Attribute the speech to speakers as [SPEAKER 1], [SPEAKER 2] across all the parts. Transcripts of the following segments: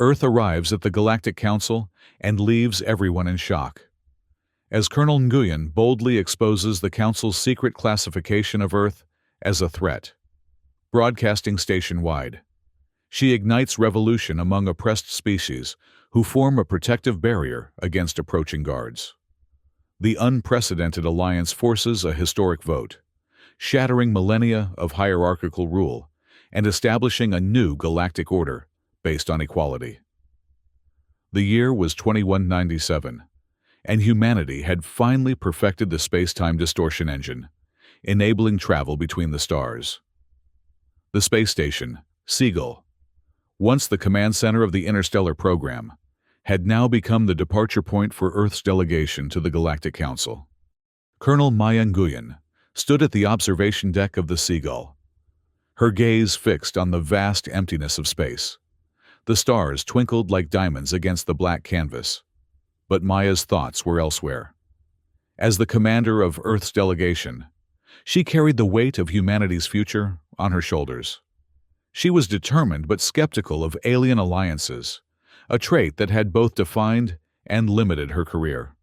[SPEAKER 1] Earth arrives at the Galactic Council and leaves everyone in shock. As Colonel Nguyen boldly exposes the Council's secret classification of Earth as a threat, broadcasting station-wide, she ignites revolution among oppressed species who form a protective barrier against approaching guards. The unprecedented alliance forces a historic vote, shattering millennia of hierarchical rule and establishing a new galactic order based on equality. The year was 2197, and humanity had finally perfected the space-time distortion engine, enabling travel between the stars. The space station, Seagull, once the command center of the interstellar program, had now become the departure point for Earth's delegation to the Galactic Council. Colonel Maya Nguyen stood at the observation deck of the Seagull, her gaze fixed on the vast emptiness of space. The stars twinkled like diamonds against the black canvas, but Maya's thoughts were elsewhere. As the commander of Earth's delegation, she carried the weight of humanity's future on her shoulders. She was determined but skeptical of alien alliances, a trait that had both defined and limited her career.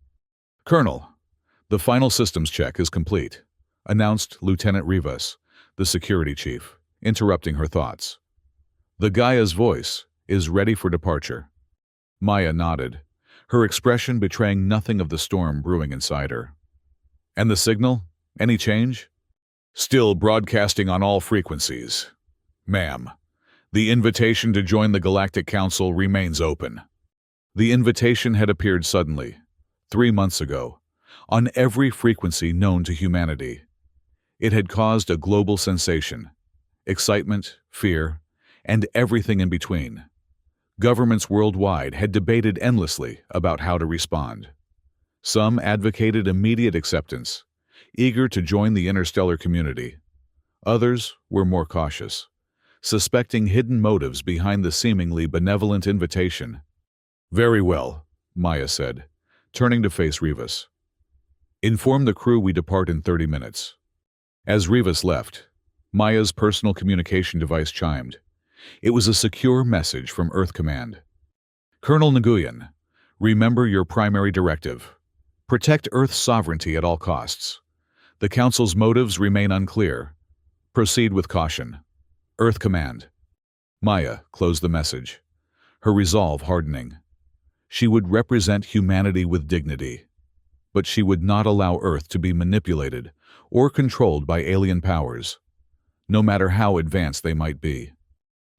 [SPEAKER 1] "Colonel, the final systems check is complete," announced Lieutenant Rivas, the security chief, interrupting her thoughts. "The Gaia's voice is ready for departure." Maya nodded, her expression betraying nothing of the storm brewing inside her. "And the signal? Any change?" "Still broadcasting on all frequencies. Ma'am, the invitation to join the Galactic Council remains open." The invitation had appeared suddenly, 3 months ago, on every frequency known to humanity. It had caused a global sensation, excitement, fear, and everything in between. Governments worldwide had debated endlessly about how to respond. Some advocated immediate acceptance, eager to join the interstellar community. Others were more cautious, suspecting hidden motives behind the seemingly benevolent invitation. "Very well," Maya said, turning to face Rivas. "Inform the crew we depart in 30 minutes. As Rivas left, Maya's personal communication device chimed. It was a secure message from Earth Command. "Colonel Nguyen, remember your primary directive. Protect Earth's sovereignty at all costs. The Council's motives remain unclear. Proceed with caution. Earth Command." Maya closed the message, her resolve hardening. She would represent humanity with dignity, but she would not allow Earth to be manipulated or controlled by alien powers, no matter how advanced they might be.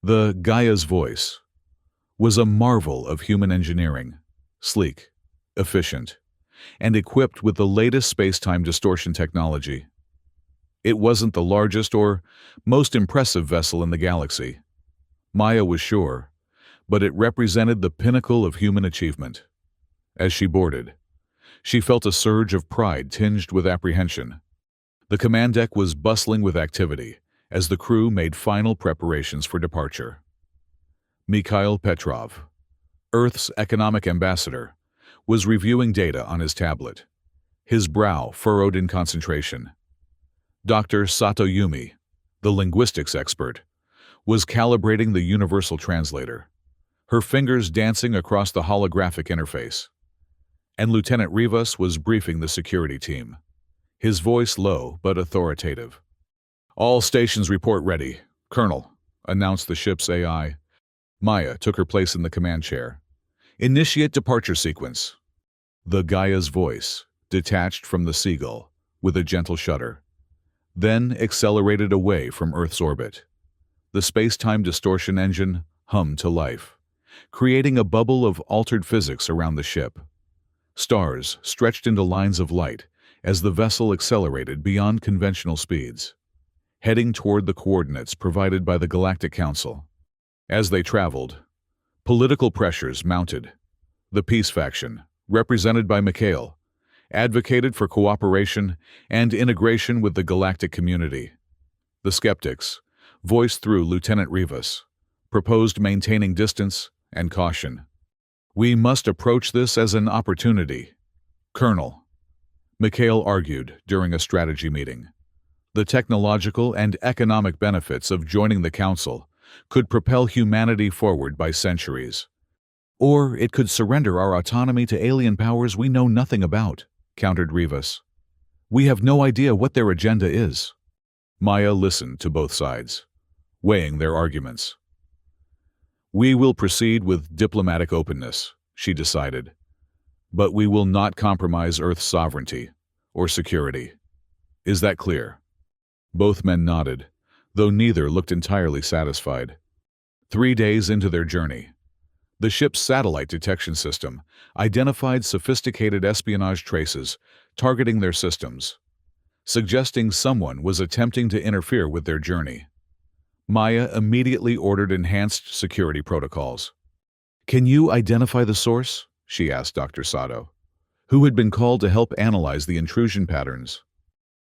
[SPEAKER 1] The Gaia's voice was a marvel of human engineering, sleek, efficient, and equipped with the latest space-time distortion technology. It wasn't the largest or most impressive vessel in the galaxy, Maya was sure, but it represented the pinnacle of human achievement. As she boarded, she felt a surge of pride tinged with apprehension. The command deck was bustling with activity as the crew made final preparations for departure. Mikhail Petrov, Earth's economic ambassador, was reviewing data on his tablet, his brow furrowed in concentration. Dr. Satoyumi, the linguistics expert, was calibrating the universal translator, her fingers dancing across the holographic interface. And Lieutenant Rivas was briefing the security team, his voice low but authoritative. "All stations report ready, Colonel," announced the ship's AI. Maya took her place in the command chair. "Initiate departure sequence." The Gaia's voice detached from the Seagull with a gentle shudder, then accelerated away from Earth's orbit. The space-time distortion engine hummed to life, creating a bubble of altered physics around the ship. Stars stretched into lines of light as the vessel accelerated beyond conventional speeds, heading toward the coordinates provided by the Galactic Council. As they traveled, political pressures mounted. The peace faction, represented by Mikhail, advocated for cooperation and integration with the galactic community. The skeptics, voiced through Lieutenant Rivas, proposed maintaining distance and caution. "We must approach this as an opportunity, Colonel," Mikhail argued during a strategy meeting. The technological and economic benefits of joining the Council could propel humanity forward by centuries, Or it could surrender our autonomy to alien powers we know nothing about, countered Rivas. We have no idea what their agenda is. Maya listened to both sides, weighing their arguments. We will proceed with diplomatic openness, she decided, but we will not compromise Earth's sovereignty or security. Is that clear? Both men nodded, though neither looked entirely satisfied. 3 days into their journey, the ship's satellite detection system identified sophisticated espionage traces targeting their systems, suggesting someone was attempting to interfere with their journey. Maya immediately ordered enhanced security protocols. Can you identify the source? She asked Dr. Sato, who had been called to help analyze the intrusion patterns.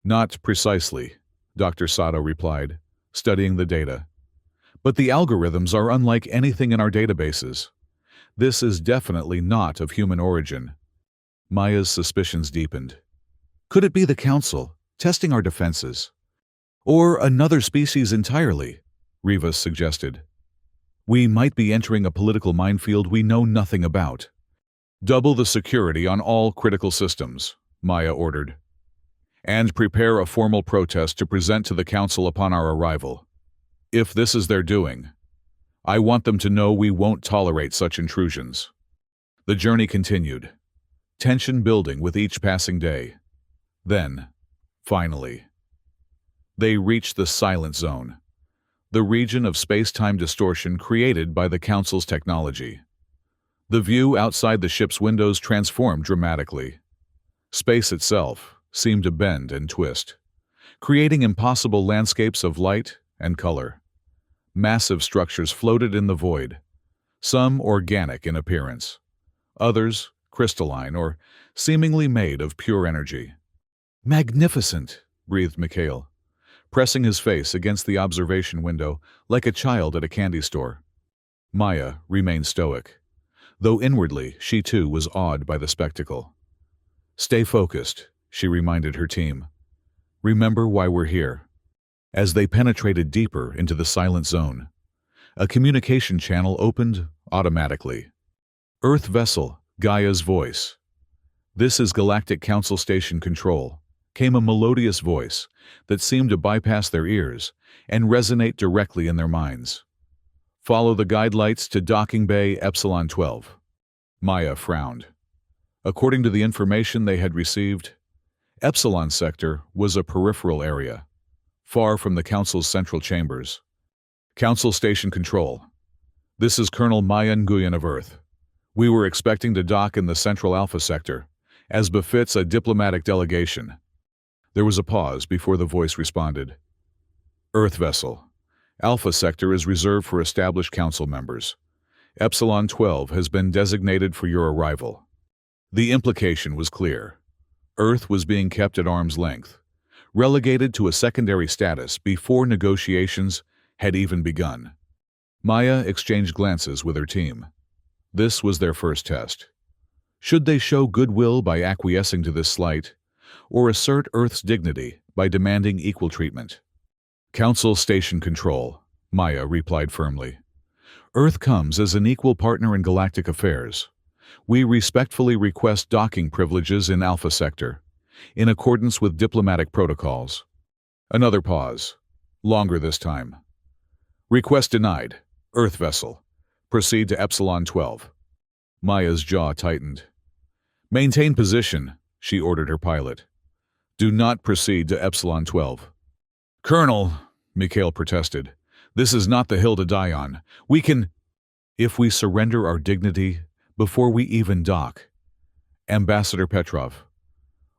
[SPEAKER 1] Not precisely, Dr. Sato replied, studying the data. But the algorithms are unlike anything in our databases. This is definitely not of human origin. Maya's suspicions deepened. Could it be the Council, testing our defenses? Or another species entirely? Rivas suggested. We might be entering a political minefield we know nothing about. Double the security on all critical systems, Maya ordered. And prepare a formal protest to present to the Council upon our arrival. If this is their doing, I want them to know we won't tolerate such intrusions. The journey continued, tension building with each passing day. Then, finally, they reached the Silent Zone, the region of space-time distortion created by the Council's technology. The view outside the ship's windows transformed dramatically. Space itself seemed to bend and twist, creating impossible landscapes of light and color. Massive structures floated in the void, some organic in appearance, others crystalline or seemingly made of pure energy. Magnificent, breathed Mikhail, pressing his face against the observation window like a child at a candy store. Maya remained stoic, though inwardly she too was awed by the spectacle. Stay focused, she reminded her team. Remember why we're here. As they penetrated deeper into the Silent Zone, a communication channel opened automatically. Earth vessel, Gaia's voice. This is Galactic Council Station Control, came a melodious voice that seemed to bypass their ears and resonate directly in their minds. Follow the guide lights to Docking Bay Epsilon 12. Maya frowned. According to the information they had received, Epsilon Sector was a peripheral area, far from the Council's central chambers. Council Station Control. This is Colonel Maya Nguyen of Earth. We were expecting to dock in the Central Alpha Sector, as befits a diplomatic delegation. There was a pause before the voice responded. Earth vessel. Alpha Sector is reserved for established Council members. Epsilon 12 has been designated for your arrival. The implication was clear. Earth was being kept at arm's length, relegated to a secondary status before negotiations had even begun. Maya exchanged glances with her team. This was their first test. Should they show goodwill by acquiescing to this slight, or assert Earth's dignity by demanding equal treatment? Council Station Control, Maya replied firmly. Earth comes as an equal partner in galactic affairs. We respectfully request docking privileges in Alpha Sector, in accordance with diplomatic protocols. Another pause, longer this time. Request denied. Earth vessel. Proceed to Epsilon 12. Maya's jaw tightened. Maintain position, she ordered her pilot. Do not proceed to Epsilon 12. Colonel, Mikhail protested, this is not the hill to die on. We can... If we surrender our dignity before we even dock. Ambassador Petrov,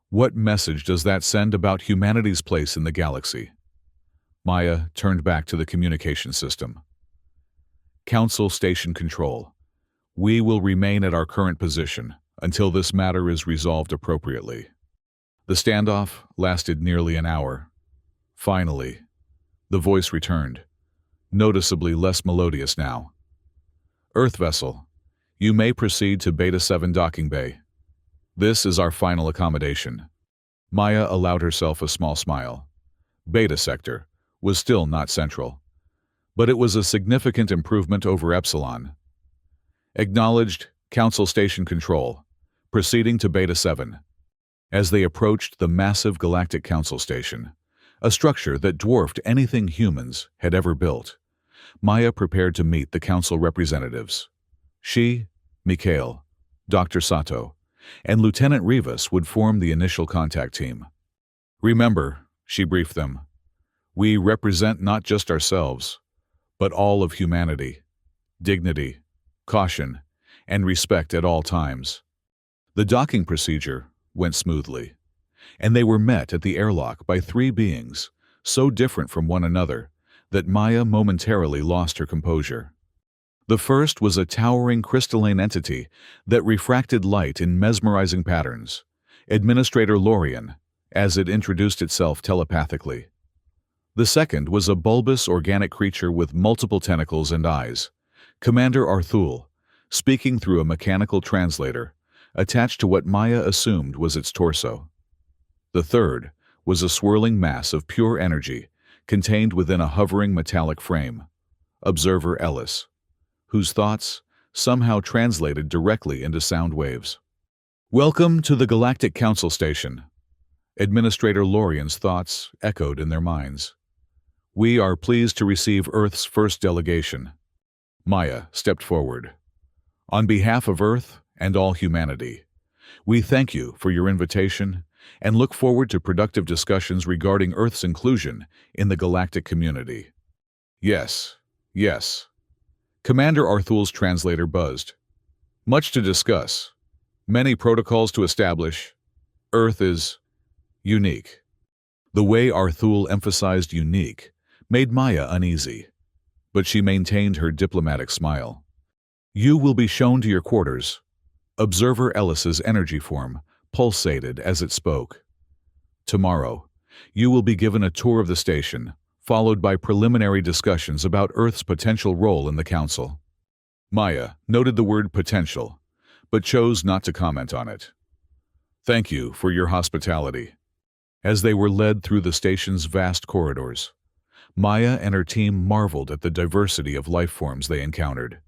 [SPEAKER 1] what message does that send about humanity's place in the galaxy? Maya turned back to the communication system. Council Station Control. We will remain at our current position until this matter is resolved appropriately. The standoff lasted nearly an hour. Finally, the voice returned, noticeably less melodious now. Earth vessel, you may proceed to Beta 7 Docking Bay. This is our final accommodation. Maya allowed herself a small smile. Beta Sector was still not central, but it was a significant improvement over Epsilon. Acknowledged Council Station Control. Proceeding to Beta 7. As they approached the massive Galactic Council Station, a structure that dwarfed anything humans had ever built, Maya prepared to meet the Council representatives. She, Mikhail, Dr. Sato, and Lieutenant Rivas would form the initial contact team. "Remember," she briefed them, "we represent not just ourselves, but all of humanity. Dignity, caution, and respect at all times." The docking procedure went smoothly, and they were met at the airlock by three beings so different from one another that Maya momentarily lost her composure. The first was a towering crystalline entity that refracted light in mesmerizing patterns, Administrator Lorien, as it introduced itself telepathically. The second was a bulbous organic creature with multiple tentacles and eyes, Commander Arthul, speaking through a mechanical translator attached to what Maya assumed was its torso. The third was a swirling mass of pure energy contained within a hovering metallic frame, Observer Ellis, whose thoughts somehow translated directly into sound waves. "Welcome to the Galactic Council Station." Administrator Lorien's thoughts echoed in their minds. "We are pleased to receive Earth's first delegation." Maya stepped forward. "On behalf of Earth and all humanity, we thank you for your invitation and look forward to productive discussions regarding Earth's inclusion in the galactic community." "Yes, yes." Commander Arthul's translator buzzed. "Much to discuss. Many protocols to establish. Earth is unique." The way Arthul emphasized unique made Maya uneasy, but she maintained her diplomatic smile. "You will be shown to your quarters." Observer Ellis's energy form pulsated as it spoke. "Tomorrow, you will be given a tour of the station, followed by preliminary discussions about Earth's potential role in the Council." Maya noted the word potential, but chose not to comment on it. "Thank you for your hospitality." As they were led through the station's vast corridors, Maya and her team marveled at the diversity of life forms they encountered.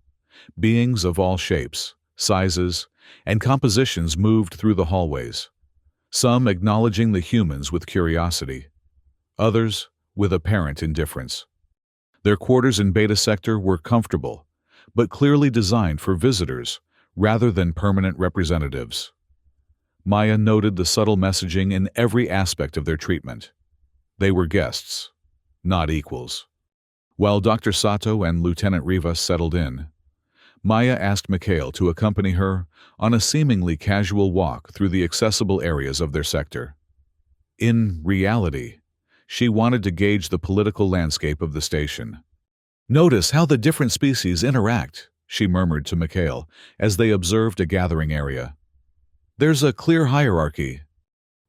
[SPEAKER 1] Beings of all shapes, sizes, and compositions moved through the hallways, some acknowledging the humans with curiosity, others with apparent indifference. Their quarters in Beta Sector were comfortable, but clearly designed for visitors rather than permanent representatives. Maya noted the subtle messaging in every aspect of their treatment. They were guests, not equals. While Dr. Sato and Lieutenant Rivas settled in, Maya asked Mikhail to accompany her on a seemingly casual walk through the accessible areas of their sector. In reality, she wanted to gauge the political landscape of the station. "Notice how the different species interact," she murmured to Mikhail as they observed a gathering area. "There's a clear hierarchy."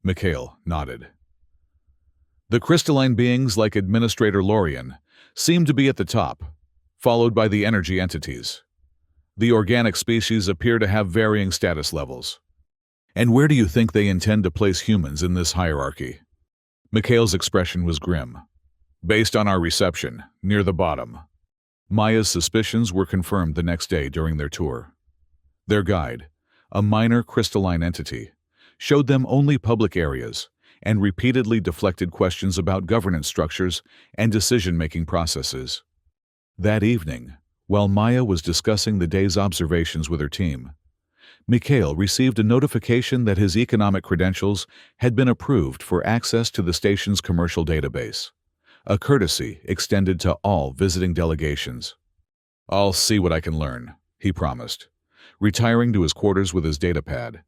[SPEAKER 1] Mikhail nodded. "The crystalline beings like Administrator Lorien seem to be at the top, followed by the energy entities. The organic species appear to have varying status levels." "And where do you think they intend to place humans in this hierarchy?" Mikhail's expression was grim. "Based on our reception, near the bottom." Maya's suspicions were confirmed the next day during their tour. Their guide, a minor crystalline entity, showed them only public areas and repeatedly deflected questions about governance structures and decision-making processes. That evening, while Maya was discussing the day's observations with her team, Mikhail received a notification that his economic credentials had been approved for access to the station's commercial database, a courtesy extended to all visiting delegations. "I'll see what I can learn," he promised, retiring to his quarters with his datapad.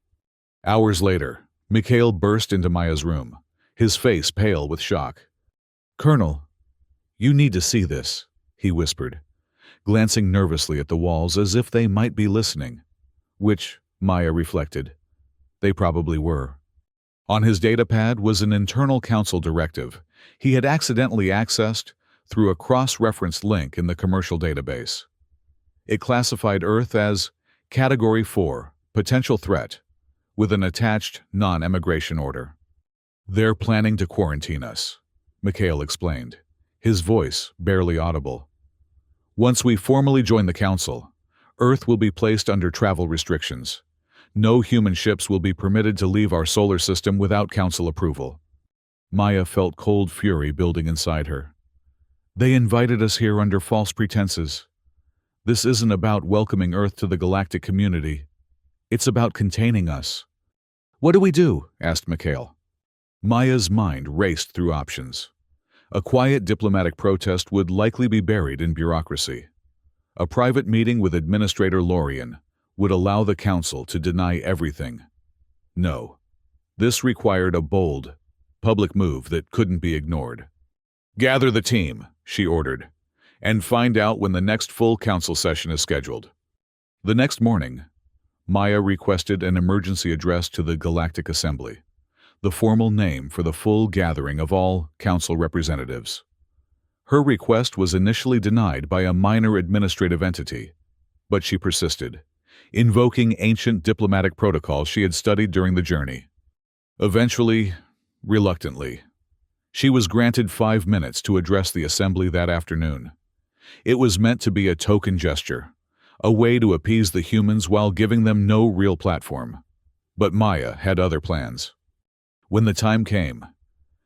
[SPEAKER 1] Hours later, Mikhail burst into Maya's room, his face pale with shock. "Colonel, you need to see this," he whispered, glancing nervously at the walls as if they might be listening, which, Maya reflected, they probably were. On his datapad was an internal council directive he had accidentally accessed through a cross-referenced link in the commercial database. It classified Earth as Category 4, Potential Threat, with an attached non-emigration order. "They're planning to quarantine us," Mikhail explained, his voice barely audible. "Once we formally join the Council, Earth will be placed under travel restrictions. No human ships will be permitted to leave our solar system without council approval. Maya felt cold fury building inside her. They invited us here under false pretenses. This isn't about welcoming Earth to the galactic community. It's about containing us. What do we do? Asked Mikhail. Maya's mind raced through options. A quiet diplomatic protest would likely be buried in bureaucracy. A private meeting with Administrator Lorien would allow the council to deny everything. No. This required a bold, public move that couldn't be ignored. Gather the team, she ordered, and find out when the next full council session is scheduled. The next morning, Maya requested an emergency address to the Galactic Assembly, the formal name for the full gathering of all council representatives. Her request was initially denied by a minor administrative entity, but she persisted, invoking ancient diplomatic protocols she had studied during the journey. Eventually, reluctantly, she was granted 5 minutes to address the assembly that afternoon. It was meant to be a token gesture, a way to appease the humans while giving them no real platform. But Maya had other plans. When the time came,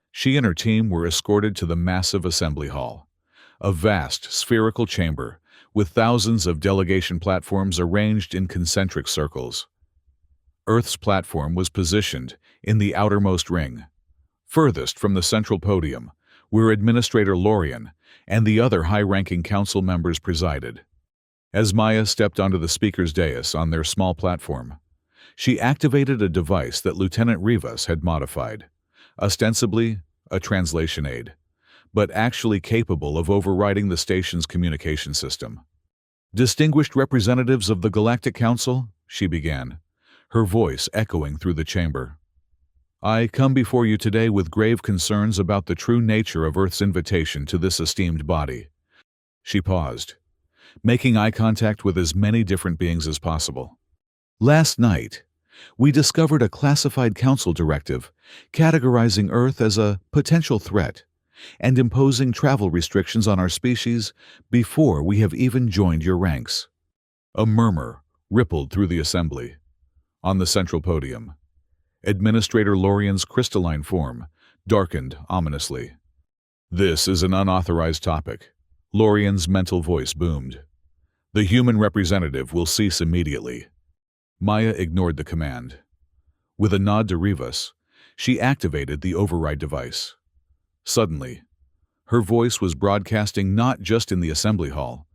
[SPEAKER 1] she and her team were escorted to the massive assembly hall, a vast spherical chamber with thousands of delegation platforms arranged in concentric circles. Earth's platform was positioned in the outermost ring, furthest from the central podium, where Administrator Lorien and the other high-ranking council members presided. As Maya stepped onto the speaker's dais on their small platform, she activated a device that Lieutenant Rivas had modified, ostensibly a translation aid, but actually capable of overriding the station's communication system. "Distinguished representatives of the Galactic Council," she began, her voice echoing through the chamber. "I come before you today with grave concerns about the true nature of Earth's invitation to this esteemed body." She paused, making eye contact with as many different beings as possible. "Last night, we discovered a classified council directive categorizing Earth as a potential threat and imposing travel restrictions on our species before we have even joined your ranks." A murmur rippled through the assembly. On the central podium, Administrator Lorien's crystalline form darkened ominously. "This is an unauthorized topic," Lorien's mental voice boomed. "The human representative will cease immediately." Maya ignored the command. With a nod to Rivas, she activated the override device. Suddenly, her voice was broadcasting not just in the assembly hall,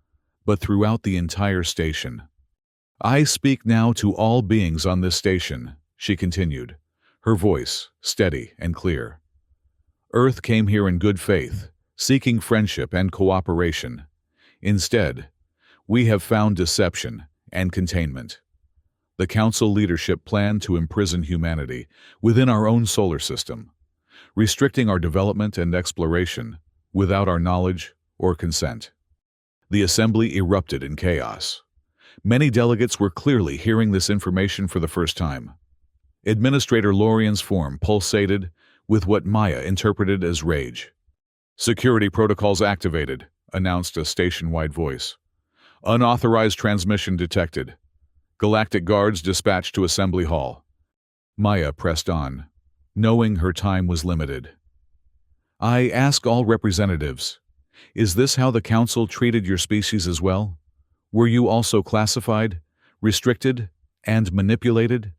[SPEAKER 1] but throughout the entire station. "I speak now to all beings on this station," she continued, her voice steady and clear. "Earth came here in good faith, seeking friendship and cooperation. Instead, we have found deception and containment. The Council leadership planned to imprison humanity within our own solar system, restricting our development and exploration without our knowledge or consent." The assembly erupted in chaos. Many delegates were clearly hearing this information for the first time. Administrator Lorien's form pulsated with what Maya interpreted as rage. "Security protocols activated," announced a station-wide voice. "Unauthorized transmission detected. Galactic guards dispatched to Assembly Hall." Maya pressed on, knowing her time was limited. "I ask all representatives, is this how the Council treated your species as well? Were you also classified, restricted, and manipulated?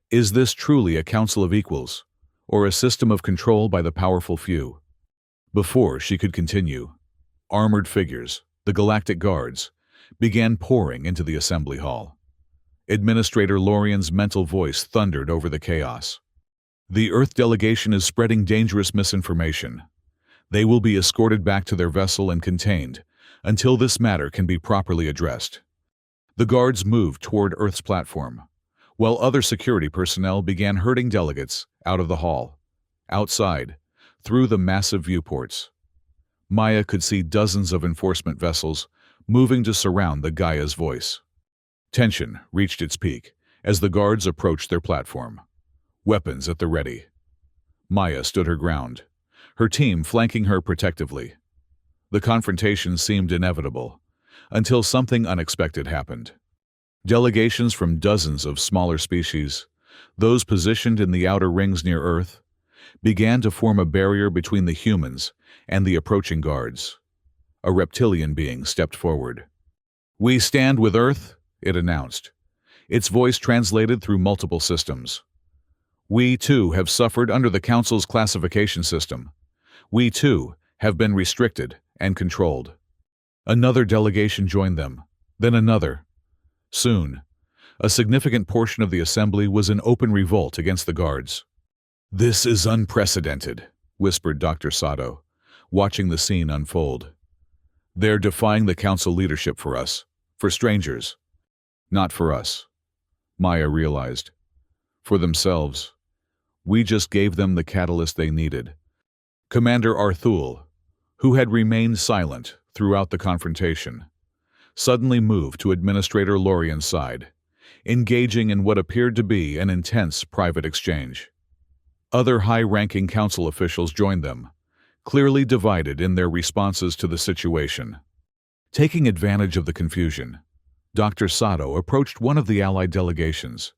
[SPEAKER 1] Is this truly a council of equals, or a system of control by the powerful few?" Before she could continue, armored figures, the Galactic Guards, began pouring into the assembly hall. Administrator Lorien's mental voice thundered over the chaos. "The Earth delegation is spreading dangerous misinformation. They will be escorted back to their vessel and contained until this matter can be properly addressed." The guards moved toward Earth's platform, while other security personnel began herding delegates out of the hall. Outside, through the massive viewports, Maya could see dozens of enforcement vessels moving to surround the Gaia's voice. Tension reached its peak as the guards approached their platform, weapons at the ready. Maya stood her ground, her team flanking her protectively. The confrontation seemed inevitable, until something unexpected happened. Delegations from dozens of smaller species, those positioned in the outer rings near Earth, began to form a barrier between the humans and the approaching guards. A reptilian being stepped forward. "We stand with Earth," it announced, its voice translated through multiple systems. "We, too, have suffered under the Council's classification system. We, too, have been restricted and controlled." Another delegation joined them, then another. Soon, a significant portion of the assembly was in open revolt against the guards. "This is unprecedented," whispered Dr. Sato, watching the scene unfold. "They're defying the Council leadership for us, for strangers. Not for us," Maya realized. For themselves. We just gave them the catalyst they needed. Commander Arthul, who had remained silent throughout the confrontation, suddenly moved to Administrator Lorien's side, engaging in what appeared to be an intense private exchange. Other high-ranking council officials joined them, clearly divided in their responses to the situation. Taking advantage of the confusion, Dr. Sato approached one of the Allied delegations,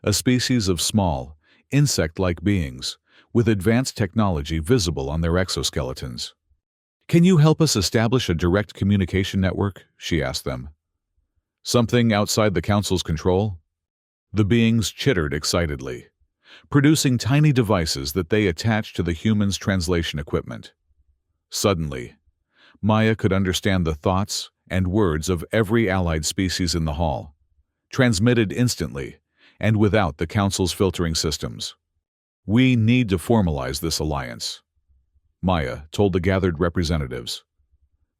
[SPEAKER 1] a species of small, insect-like beings with advanced technology visible on their exoskeletons. "Can you help us establish a direct communication network?" she asked them. "Something outside the Council's control?" The beings chittered excitedly, producing tiny devices that they attached to the humans' translation equipment. Suddenly, Maya could understand the thoughts and words of every allied species in the hall, transmitted instantly and without the Council's filtering systems. "We need to formalize this alliance," Maya told the gathered representatives.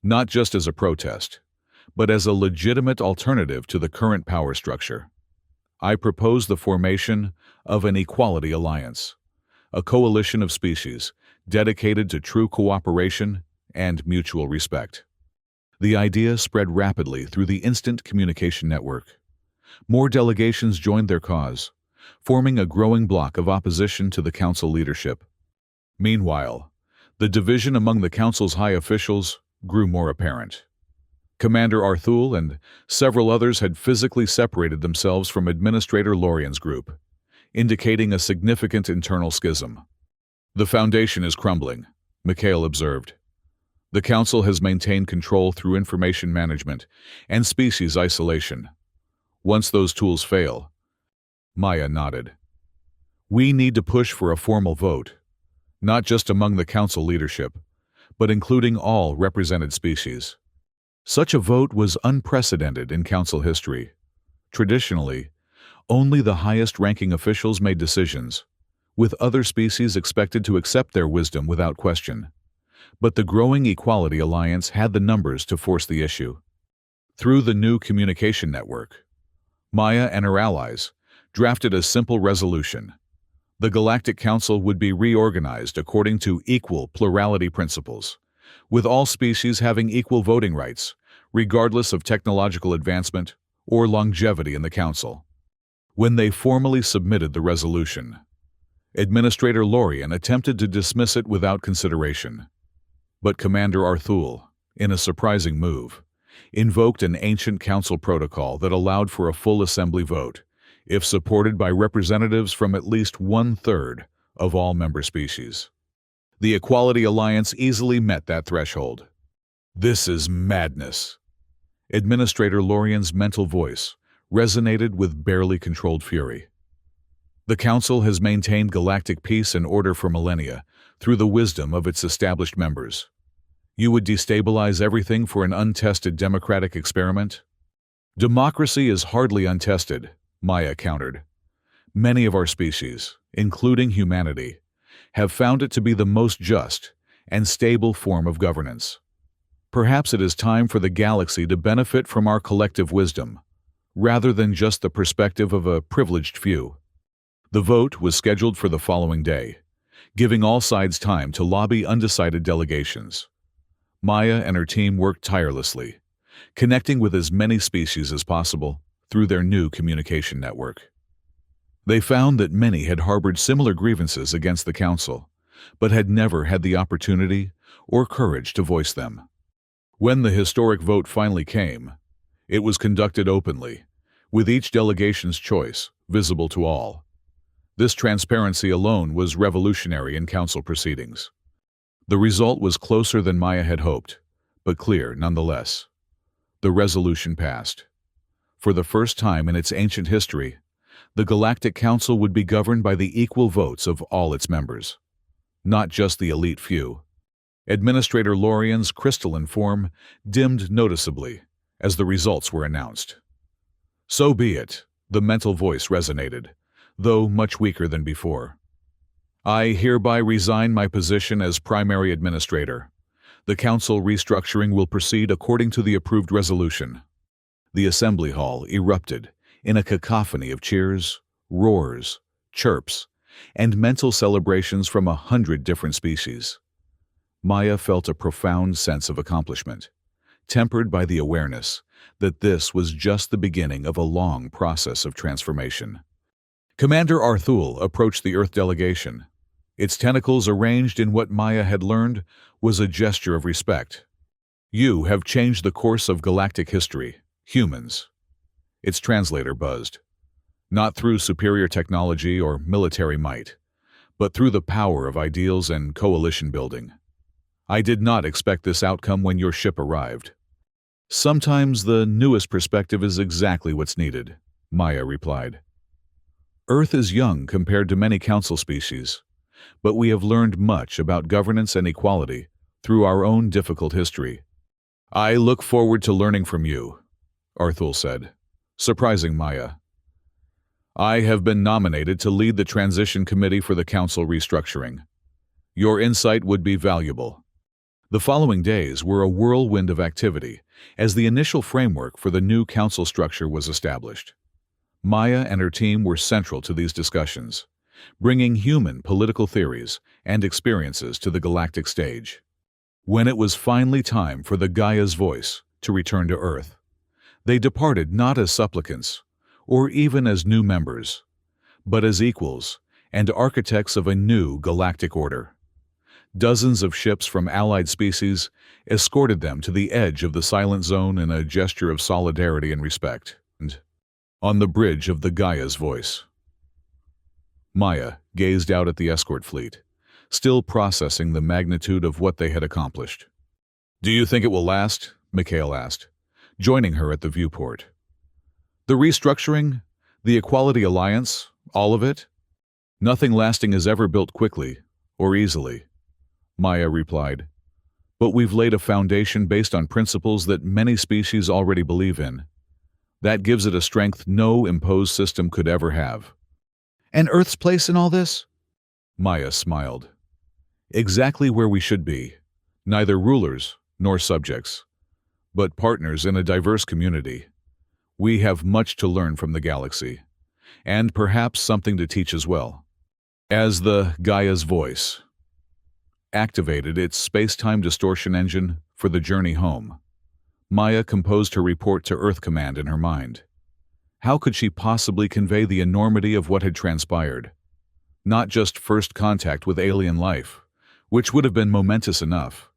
[SPEAKER 1] "Not just as a protest, but as a legitimate alternative to the current power structure. I propose the formation of an equality alliance, a coalition of species dedicated to true cooperation and mutual respect." The idea spread rapidly through the instant communication network. More delegations joined their cause, forming a growing bloc of opposition to the Council leadership. Meanwhile, the division among the Council's high officials grew more apparent. Commander Arthul and several others had physically separated themselves from Administrator Lorien's group, indicating a significant internal schism. "The foundation is crumbling," Mikhail observed. "The Council has maintained control through information management and species isolation. Once those tools fail..." Maya nodded. "We need to push for a formal vote, not just among the Council leadership, but including all represented species." Such a vote was unprecedented in Council history. Traditionally, only the highest-ranking officials made decisions, with other species expected to accept their wisdom without question. But the growing Equality Alliance had the numbers to force the issue. Through the new communication network, Maya and her allies drafted a simple resolution. The Galactic Council would be reorganized according to equal plurality principles, with all species having equal voting rights, regardless of technological advancement or longevity in the Council. When they formally submitted the resolution, Administrator Lorien attempted to dismiss it without consideration. But Commander Arthul, in a surprising move, invoked an ancient Council protocol that allowed for a full assembly vote, if supported by representatives from at least one-third of all member species. The Equality Alliance easily met that threshold. "This is madness." Administrator Lorien's mental voice resonated with barely controlled fury. "The Council has maintained galactic peace and order for millennia through the wisdom of its established members. You would destabilize everything for an untested democratic experiment?" "Democracy is hardly untested," Maya countered. "Many of our species, including humanity, have found it to be the most just and stable form of governance. Perhaps it is time for the galaxy to benefit from our collective wisdom, rather than just the perspective of a privileged few." The vote was scheduled for the following day, giving all sides time to lobby undecided delegations. Maya and her team worked tirelessly, connecting with as many species as possible through their new communication network. They found that many had harbored similar grievances against the Council, but had never had the opportunity or courage to voice them. When the historic vote finally came, it was conducted openly, with each delegation's choice visible to all. This transparency alone was revolutionary in council proceedings. The result was closer than Maya had hoped, but clear nonetheless. The resolution passed. For the first time in its ancient history, the Galactic Council would be governed by the equal votes of all its members, not just the elite few. Administrator Lorian's crystalline form dimmed noticeably as the results were announced. "So be it," the mental voice resonated, though much weaker than before. "I hereby resign my position as primary administrator. The council restructuring will proceed according to the approved resolution." The assembly hall erupted in a cacophony of cheers, roars, chirps, and mental celebrations from 100 different species. Maya felt a profound sense of accomplishment, tempered by the awareness that this was just the beginning of a long process of transformation. Commander Arthul approached the Earth delegation. Its tentacles arranged in what Maya had learned was a gesture of respect. "You have changed the course of galactic history, humans." Its translator buzzed. "Not through superior technology or military might, but through the power of ideals and coalition building. I did not expect this outcome when your ship arrived." "Sometimes the newest perspective is exactly what's needed," Maya replied. "Earth is young compared to many council species, but we have learned much about governance and equality through our own difficult history. I look forward to learning from you," Arthul said, surprising Maya. "I have been nominated to lead the transition committee for the council restructuring. Your insight would be valuable." The following days were a whirlwind of activity as the initial framework for the new council structure was established. Maya and her team were central to these discussions, bringing human political theories and experiences to the galactic stage. When it was finally time for the Gaia's voice to return to Earth, they departed not as supplicants, or even as new members, but as equals and architects of a new galactic order. Dozens of ships from allied species escorted them to the edge of the silent zone in a gesture of solidarity and respect. And on the bridge of the Gaia's voice, Maya gazed out at the escort fleet, still processing the magnitude of what they had accomplished. "Do you think it will last?" Mikhail asked, joining her at the viewport. "The restructuring, the Equality Alliance, all of it? Nothing lasting is ever built quickly or easily," Maya replied. "But we've laid a foundation based on principles that many species already believe in. That gives it a strength no imposed system could ever have." "And Earth's place in all this?" Maya smiled. "Exactly where we should be, neither rulers nor subjects, but partners in a diverse community. We have much to learn from the galaxy, and perhaps something to teach as well." As the Gaia's voice activated its space-time distortion engine for the journey home, Maya composed her report to Earth Command in her mind. How could she possibly convey the enormity of what had transpired? Not just first contact with alien life, which would have been momentous enough,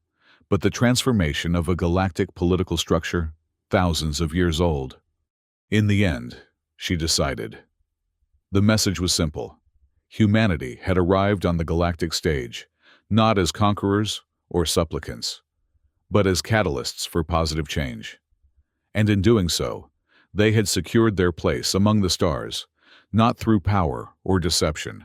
[SPEAKER 1] but the transformation of a galactic political structure thousands of years old. In the end, she decided. The message was simple. Humanity had arrived on the galactic stage, not as conquerors or supplicants, but as catalysts for positive change. And in doing so, they had secured their place among the stars, not through power or deception,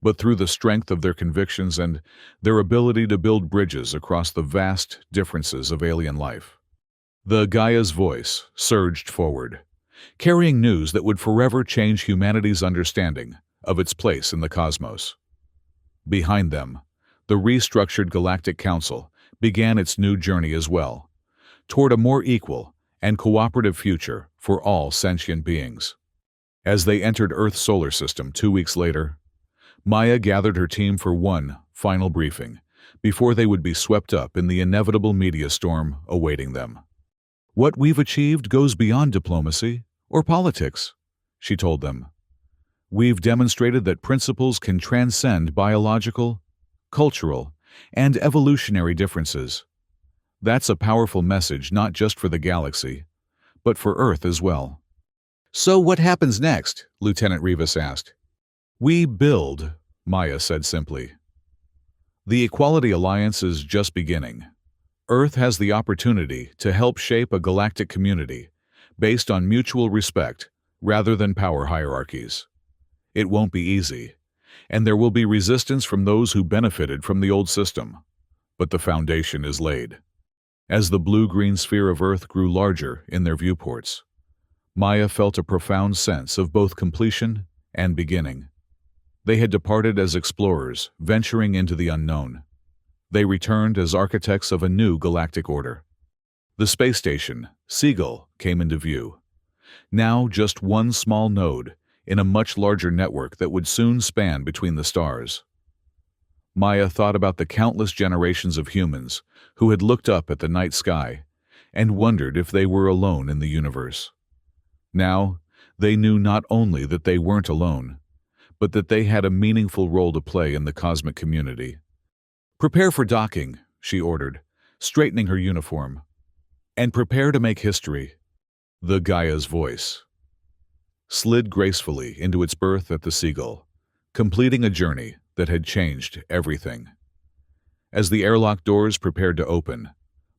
[SPEAKER 1] but through the strength of their convictions and their ability to build bridges across the vast differences of alien life. The Gaia's voice surged forward, carrying news that would forever change humanity's understanding of its place in the cosmos. Behind them, the restructured Galactic Council began its new journey as well, toward a more equal and cooperative future for all sentient beings. As they entered Earth's solar system 2 weeks later, Maya gathered her team for one final briefing before they would be swept up in the inevitable media storm awaiting them. "What we've achieved goes beyond diplomacy or politics," she told them. "We've demonstrated that principles can transcend biological, cultural, and evolutionary differences. That's a powerful message not just for the galaxy, but for Earth as well." "So what happens next?" Lieutenant Rivas asked. "We build," Maya said simply. "The Equality Alliance is just beginning. Earth has the opportunity to help shape a galactic community based on mutual respect rather than power hierarchies. It won't be easy, and there will be resistance from those who benefited from the old system. But the foundation is laid." As the blue-green sphere of Earth grew larger in their viewports, Maya felt a profound sense of both completion and beginning. They had departed as explorers, venturing into the unknown. They returned as architects of a new galactic order. The space station, Seagull, came into view. Now just one small node in a much larger network that would soon span between the stars. Maya thought about the countless generations of humans who had looked up at the night sky and wondered if they were alone in the universe. Now, they knew not only that they weren't alone, but that they had a meaningful role to play in the cosmic community. "Prepare for docking," she ordered, straightening her uniform. "And prepare to make history." The Gaia's voice slid gracefully into its berth at the Seagull, completing a journey that had changed everything. As the airlock doors prepared to open,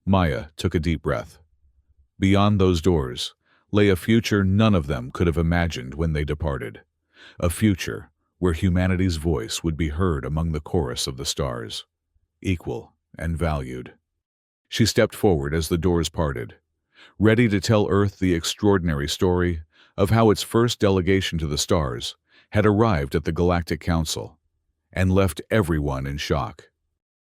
[SPEAKER 1] Maya took a deep breath. Beyond those doors lay a future none of them could have imagined when they departed. A future where humanity's voice would be heard among the chorus of the stars, equal and valued. She stepped forward as the doors parted, ready to tell Earth the extraordinary story of how its first delegation to the stars had arrived at the Galactic Council and left everyone in shock.